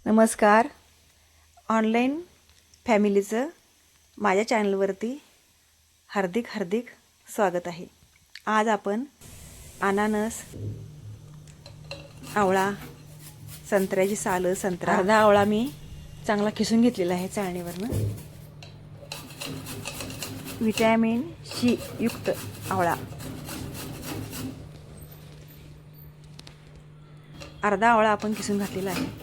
नमस्कार. ऑनलाईन फॅमिलीचं माझ्या चॅनलवरती हार्दिक हार्दिक स्वागत आहे. आज आपण अननस, आवळा, संत्र्याची सालं, संत्रा, अर्धा आवळा मी चांगला किसून घेतलेला आहे चाळणीवरनं. व्हिटॅमिन सी युक्त आवळा, अर्धा आवळा आपण किसून घातलेला आहे.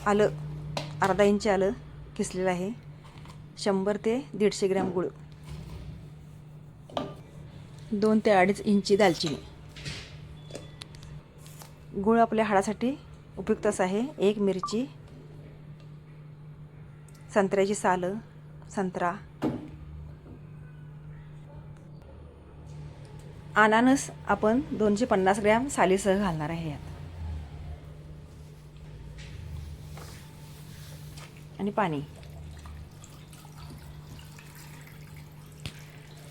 आलं, अर्धा इंच आलं किसलेलं आहे. 100 ते 150 ग्रॅम गूळ, 2 ते 2.5 इंची दालचिनी. गूळ आपल्या हाडासाठी उपयुक्तच आहे. 1 मिरची, संत्र्याची सालं, संत्रा, अननस आपण 250 ग्रॅम सालीसह घालणार आहे यात, आणि पाणी.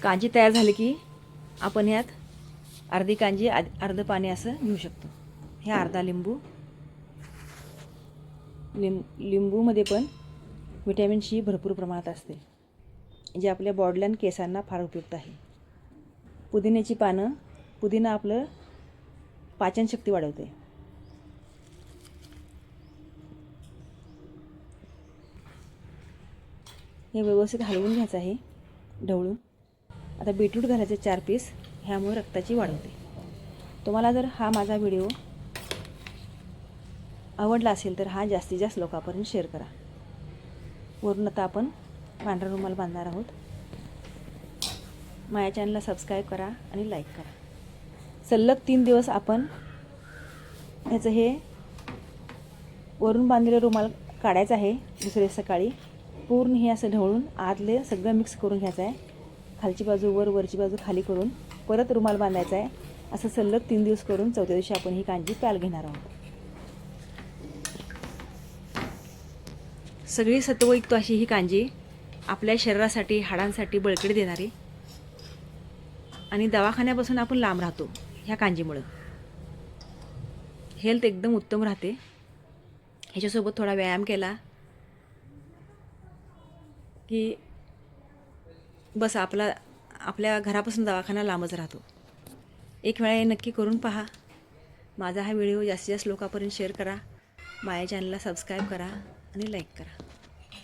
कांजी तयार झाली की आपण यात अर्धी कांजी अर्धं पाणी असं घेऊ शकतो. हे अर्धा लिंबू. लिंबूमध्ये पण व्हिटॅमिन सी भरपूर प्रमाणात असते, जे आपल्या बॉडीला आणि केसांना फार उपयुक्त आहे. पुदिन्याची पानं. पुदिना आपलं पाचनशक्ती वाढवते. हे व्यवस्थित हलवून घ्यायचं आहे ढवळून. आता बीटरूट घालायचे 4 पीस, ह्यामुळे रक्ताची वाढ होते. तुम्हाला जर हा माझा व्हिडिओ आवडला असेल तर हा जास्तीत जास्त लोकांपर्यंत शेअर करा. वरून आता आपण पांढरा रुमाल बांधणार आहोत. माझ्या चॅनलला सबस्क्राईब करा आणि लाईक करा. सलग 3 दिवस आपण ह्याचं हे वरून बांधलेलं रुमाल काढायचं आहे. दुसऱ्या सकाळी पूर्ण हे असं ढवळून आतले सगळं मिक्स करून घ्यायचं आहे. खालची बाजू वर, वरची बाजू खाली करून परत रुमाल बांधायचा आहे. असं सलग 3 दिवस करून चौथ्या दिवशी आपण ही कांजी प्याल घेणार आहोत. सगळी सत्वयुक्त अशी ही कांजी आपल्या शरीरासाठी, हाडांसाठी बळकटी देणारी, आणि दवाखान्यापासून आपण लांब राहतो ह्या कांजीमुळं. हेल्थ एकदम उत्तम राहते. ह्याच्यासोबत थोडा व्यायाम केला की बस आपल्या घरापासून दवाखाना लांबच राहतो. एक वेळा हे नक्की करून पहा. माझा हा व्हिडिओ जास्तीत जास्त लोकांपर्यंत शेअर करा. माझ्या चॅनलला सबस्क्राईब करा आणि लाईक करा.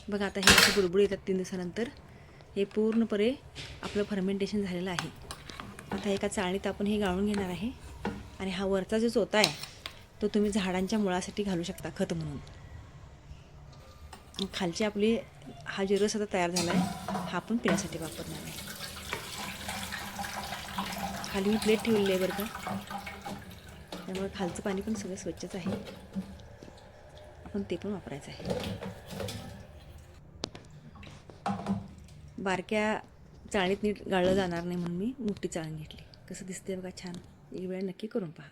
बघा आता हे असं बुडबुड येतात 3 दिवसानंतर. हे पूर्णपणे आपलं फर्मेंटेशन झालेलं आहे. आता एका चाळणीत आपण हे गाळून घेणार आहे. आणि हा वरचा जो चोथा आहे तो तुम्ही झाडांच्या मुळासाठी घालू शकता खत म्हणून. खालची आपली हा जो रस आता तयार झाला आहे हा आपण पिण्यासाठी वापरणार आहे. खाली मी प्लेट ठेवलेली आहे बरं का, त्यामुळे खालचं पाणी पण सगळं स्वच्छच आहे. आपण ते पण वापरायचं आहे. बारक्या चाळणीत नीट गाळलं जाणार नाही म्हणून मी मोठी चाळण घेतली. कसं दिसते बघा छान. एक वेळा नक्की करून पहा.